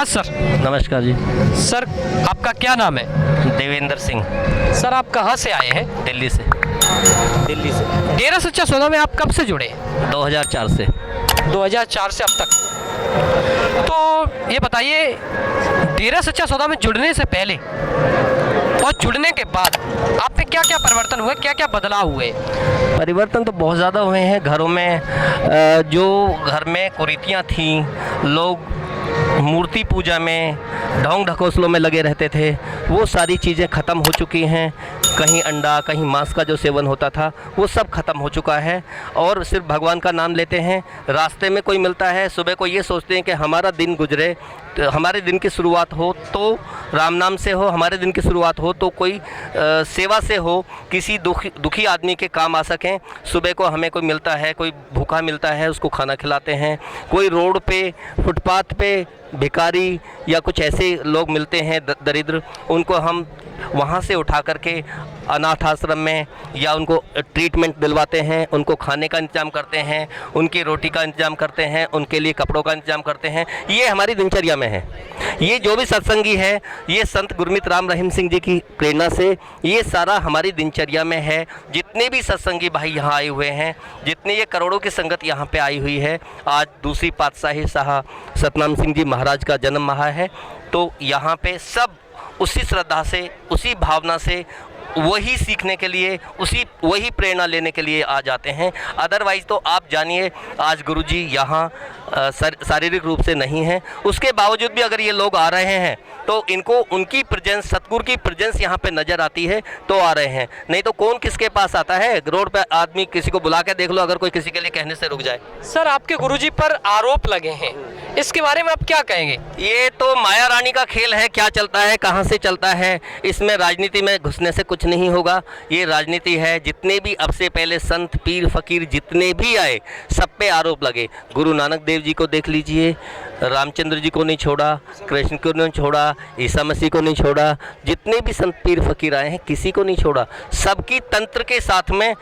नमस्कार सर। नमस्कार जी। सर आपका क्या नाम है? देवेंद्र सिंह। सर आप कहाँ से आए हैं? दिल्ली से। डेरा सच्चा सौदा में आप कब से जुड़े? 2004 से। 2004 से अब तक। तो ये बताइए, डेरा सच्चा सौदा में जुड़ने से पहले और जुड़ने के बाद आप में क्या क्या परिवर्तन हुए, क्या क्या बदलाव हुए? परिवर्तन तो बहुत ज़्यादा हुए हैं। घरों में जो घर में कुरीतियाँ थीं, लोग मूर्ति पूजा में ढोंग ढकोसलों में लगे रहते थे, वो सारी चीज़ें ख़त्म हो चुकी हैं। कहीं अंडा कहीं मांस का जो सेवन होता था वो सब ख़त्म हो चुका है और सिर्फ भगवान का नाम लेते हैं। रास्ते में कोई मिलता है, सुबह को ये सोचते हैं कि हमारा दिन गुजरे, तो हमारे दिन की शुरुआत हो तो राम नाम से हो, हमारे दिन की शुरुआत हो तो कोई सेवा से हो, किसी दुखी आदमी के काम आ सकें। सुबह को हमें कोई मिलता है, कोई भूखा मिलता है, उसको खाना खिलाते हैं। कोई रोड पे फुटपाथ पे भिखारी या कुछ ऐसे लोग मिलते हैं दरिद्र, उनको हम वहाँ से उठा करके अनाथ आश्रम में या उनको ट्रीटमेंट दिलवाते हैं, उनको खाने का इंतज़ाम करते हैं, उनकी रोटी का इंतज़ाम करते हैं, उनके लिए कपड़ों का इंतज़ाम करते हैं। ये हमारी दिनचर्या में है। ये जो भी सत्संगी है, ये संत गुरमीत राम रहीम सिंह जी की प्रेरणा से ये सारा हमारी दिनचर्या में है। जितने भी सत्संगी भाई यहाँ आए हुए हैं, जितने ये करोड़ों की संगत यहाँ पे आई हुई है, आज दूसरी पातशाही शाह सतनाम सिंह जी महाराज का जन्म माह है, तो यहाँ पे सब उसी श्रद्धा से, उसी भावना से, वही सीखने के लिए, वही प्रेरणा लेने के लिए आ जाते हैं। अदरवाइज़ तो आप जानिए, आज गुरुजी यहाँ शारीरिक रूप से नहीं हैं, उसके बावजूद भी अगर ये लोग आ रहे हैं तो इनको उनकी प्रेजेंस, सतगुरु की प्रेजेंस यहाँ पे नज़र आती है तो आ रहे हैं। नहीं तो कौन किसके पास आता है? रोड पे आदमी किसी को बुला के देख लो, अगर कोई किसी के लिए कहने से रुक जाए। सर आपके गुरुजी पर आरोप लगे हैं, इसके बारे में आप क्या कहेंगे? ये तो माया रानी का खेल है, क्या चलता है, कहाँ से चलता है। इसमें राजनीति में घुसने से कुछ नहीं होगा। ये राजनीति है। जितने भी अब से पहले संत पीर फकीर जितने भी आए, सब पे आरोप लगे। गुरु नानक देव जी को देख लीजिए, रामचंद्र जी को नहीं छोड़ा, कृष्ण को नहीं छोड़ा, ईसा मसीह को नहीं छोड़ा, जितने भी संत पीर फकीर आए हैं किसी को नहीं छोड़ा। सबकी तंत्र के साथ में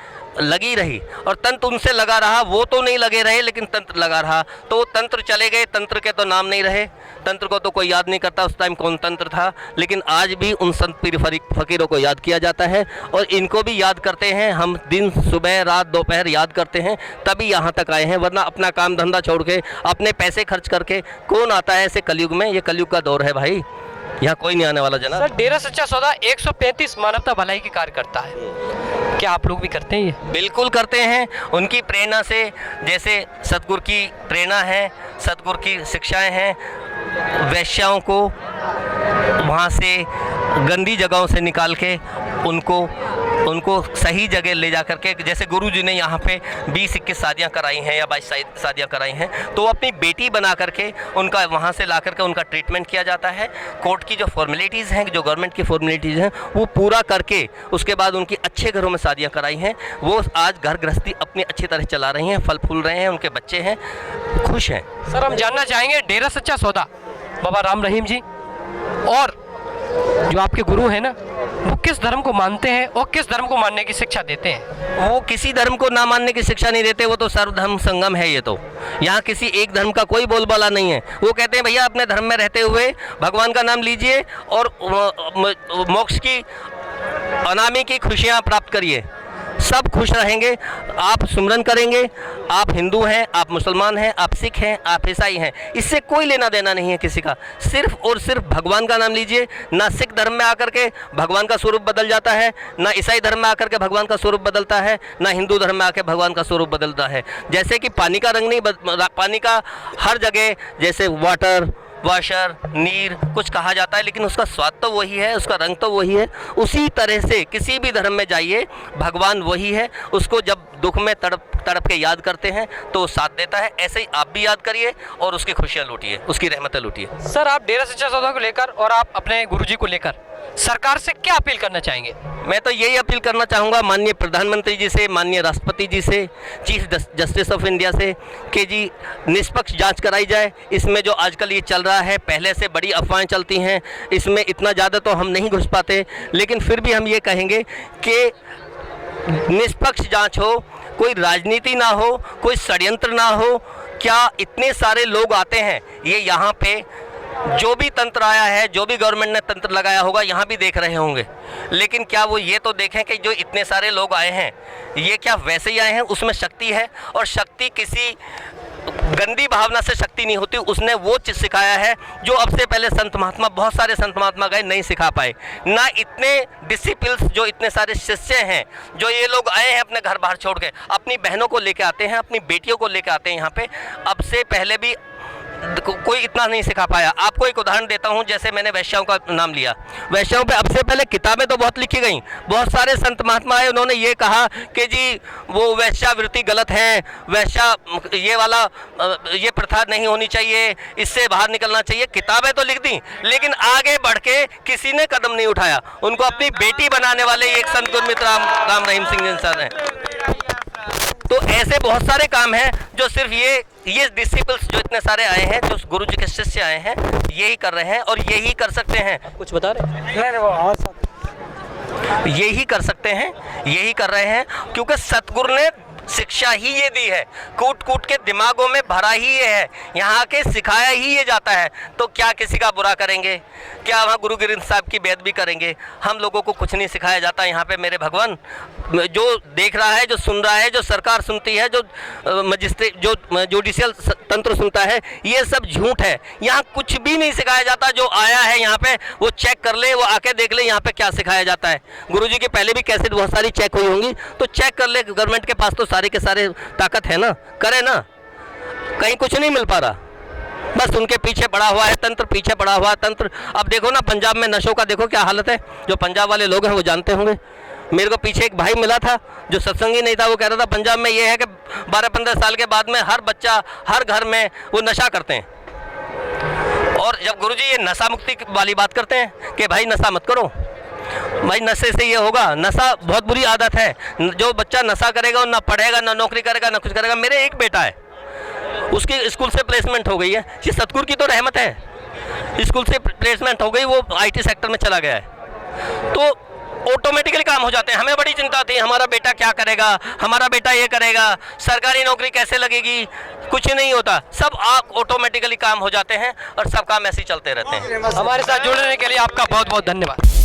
लगी रही और तंत्र उनसे लगा रहा। वो तो नहीं लगे रहे लेकिन तंत्र लगा रहा, तो वो तंत्र चले गए, तंत्र के तो नाम नहीं रहे। तंत्र को तो कोई याद नहीं करता उस टाइम कौन तंत्र था, लेकिन आज भी उन संत पीर फकीरों को याद किया जाता है और इनको भी याद करते हैं। हम दिन सुबह रात दोपहर याद करते हैं, तभी यहाँ तक आए हैं। वरना अपना काम धंधा छोड़ के, अपने पैसे खर्च करके कौन आता है ऐसे कलयुग में? ये कलयुग का दौर है भाई, यहाँ कोई नहीं आने वाला जनाब। सर डेरा सच्चा सौदा 135 मानवता भलाई के कार्य करता है, क्या आप लोग भी करते हैं ये? बिल्कुल करते हैं। उनकी प्रेरणा से, जैसे सतगुरु की प्रेरणा है, सतगुरु की शिक्षाएं हैं, वैश्याओं को वहाँ से गंदी जगहों से निकाल के उनको सही जगह ले जा करके, जैसे गुरुजी ने यहाँ पे 20-21 शादियाँ कराई हैं या 22 शादियाँ कराई हैं, तो अपनी बेटी बना करके उनका वहाँ से ला करके उनका ट्रीटमेंट किया जाता है। कोर्ट की जो फॉर्मेलिटीज़ हैं, जो गवर्नमेंट की फॉर्मेलिटीज़ हैं, वो पूरा करके उसके बाद उनकी अच्छे घरों में शादियाँ कराई हैं। वो आज घर गृहस्थी अपनी अच्छी तरह चला रही हैं, फल फूल रहे हैं, उनके बच्चे हैं, खुश हैं। सर हम जानना चाहेंगे, डेरा सच्चा सौदा बाबा राम रहीम जी और जो आपके गुरु हैं ना, वो किस धर्म को मानते हैं और किस धर्म को मानने की शिक्षा देते हैं? वो किसी धर्म को ना मानने की शिक्षा नहीं देते, वो तो सर्वधर्म संगम है। ये तो यहाँ किसी एक धर्म का कोई बोलबाला नहीं है। वो कहते हैं भैया अपने धर्म में रहते हुए भगवान का नाम लीजिए और मोक्ष की, अनामी की खुशियाँ प्राप्त करिए, सब खुश रहेंगे। आप सुमरन करेंगे, आप हिंदू हैं, आप मुसलमान हैं, आप सिख हैं, आप ईसाई हैं, इससे कोई लेना देना नहीं है किसी का। सिर्फ और सिर्फ भगवान का नाम लीजिए। ना सिख धर्म में आकर के भगवान का स्वरूप बदल जाता है, ना ईसाई धर्म में आकर के भगवान का स्वरूप बदलता है, ना हिंदू धर्म में आकर भगवान का स्वरूप बदलता है। जैसे कि पानी का रंग नहीं, पानी का हर जगह जैसे वाटर, वाशर, नीर कुछ कहा जाता है, लेकिन उसका स्वाद तो वही है, उसका रंग तो वही है। उसी तरह से किसी भी धर्म में जाइए, भगवान वही है। उसको जब दुख में तड़प के याद करते हैं तो वो साथ देता है। ऐसे ही आप भी याद करिए और उसकी खुशियाँ लूटिए, उसकी रहमतें लूटिए। सर आप डेरा सच्चा सौदा को लेकर और आप अपने गुरुजी को लेकर सरकार से क्या अपील करना चाहेंगे? मैं तो यही अपील करना चाहूँगा माननीय प्रधानमंत्री जी से, माननीय राष्ट्रपति जी से, चीफ जस्टिस ऑफ इंडिया से, कि जी निष्पक्ष जांच कराई जाए। इसमें जो आजकल ये चल रहा है, पहले से बड़ी अफवाहें चलती हैं, इसमें इतना ज़्यादा तो हम नहीं घुस पाते, लेकिन फिर भी हम ये कहेंगे कि निष्पक्ष जांच हो, कोई राजनीति ना हो, कोई षड्यंत्र ना हो। क्या इतने सारे लोग आते हैं, ये यहाँ पे जो भी तंत्र आया है, जो भी गवर्नमेंट ने तंत्र लगाया होगा, यहाँ भी देख रहे होंगे, लेकिन क्या वो ये तो देखें कि जो इतने सारे लोग आए हैं ये क्या वैसे ही आए हैं? उसमें शक्ति है, और शक्ति किसी गंदी भावना से शक्ति नहीं होती। उसने वो चीज़ सिखाया है जो अब से पहले संत महात्मा, बहुत सारे संत महात्मा गए, नहीं सिखा पाए। ना इतने डिसिपल्स, जो इतने सारे शिष्य हैं, जो ये लोग आए हैं अपने घर बाहर छोड़ के, अपनी बहनों को लेके आते हैं, अपनी बेटियों को लेके आते हैं यहाँ पे, अब से पहले भी कोई इतना नहीं सिखा पाया। आपको एक उदाहरण देता हूँ, जैसे मैंने वैश्याओं का नाम लिया, वैश्याओं पे अब से पहले किताबें तो बहुत लिखी गई, बहुत सारे संत महात्मा आए, उन्होंने ये कहा कि जी वो वैश्यावृत्ति गलत है, वैश्या ये वाला ये प्रथा नहीं होनी चाहिए, इससे बाहर निकलना चाहिए, किताबें तो लिख दी, लेकिन आगे बढ़ के किसी ने कदम नहीं उठाया। उनको अपनी बेटी बनाने वाले एक संत गुरमीत राम रहीम सिंह जी सर हैं। तो ऐसे बहुत सारे काम हैं जो सिर्फ ये डिसिपल्स जो इतने सारे आए हैं, जो गुरु जी के शिष्य आए हैं, यही कर रहे हैं और यही कर सकते हैं। कुछ बता रहे? यही कर सकते हैं, यही कर रहे हैं, क्योंकि सतगुरु ने शिक्षा ही ये दी है, कूट कूट के दिमागों में भरा ही ये है, यहाँ के सिखाया ही ये जाता है। तो क्या किसी का बुरा करेंगे? क्या वहाँ गुरु गोविंद साहब की बेअदबी करेंगे? हम लोगों को कुछ नहीं सिखाया जाता यहाँ पे मेरे भगवान। जो देख रहा है, जो सुन रहा है, जो सरकार सुनती है, जो मजिस्ट्रेट, जो जुडिशियल तंत्र सुनता है, ये सब झूठ है। यहाँ कुछ भी नहीं सिखाया जाता। जो आया है यहाँ पे वो चेक कर ले, वो आके देख ले यहाँ पे क्या सिखाया जाता है। गुरुजी के पहले भी कैसेट बहुत सारी चेक हुई होंगी, तो चेक कर ले। गवर्नमेंट के पास तो सारे के सारे ताकत है ना, करे ना। कहीं कुछ नहीं मिल पा रहा, बस उनके पीछे पड़ा हुआ है तंत्र, पीछे पड़ा हुआ है तंत्र। अब देखो ना पंजाब में नशों का देखो क्या हालत है। जो पंजाब वाले लोग हैं वो जानते होंगे। मेरे को पीछे एक भाई मिला था जो सत्संगी नहीं था, वो कह रहा था पंजाब में ये है कि 12-15 साल के बाद में हर बच्चा, हर घर में वो नशा करते हैं। और जब गुरुजी ये नशा मुक्ति वाली बात करते हैं कि भाई नशा मत करो, भाई नशे से ये होगा, नशा बहुत बुरी आदत है। जो बच्चा नशा करेगा वो ना पढ़ेगा, ना नौकरी करेगा, ना कुछ करेगा। मेरे एक बेटा है, उसकी स्कूल से प्लेसमेंट हो गई है। ये सतगुरु की तो रहमत है, स्कूल से प्लेसमेंट हो गई, वो IT सेक्टर में चला गया है। तो ऑटोमेटिकली काम हो जाते हैं। हमें बड़ी चिंता थी हमारा बेटा क्या करेगा, हमारा बेटा ये करेगा, सरकारी नौकरी कैसे लगेगी, कुछ नहीं होता। सब आप ऑटोमेटिकली काम हो जाते हैं और सब काम ऐसे ही चलते रहते हैं। हमारे साथ जुड़ने के लिए आपका बहुत बहुत धन्यवाद।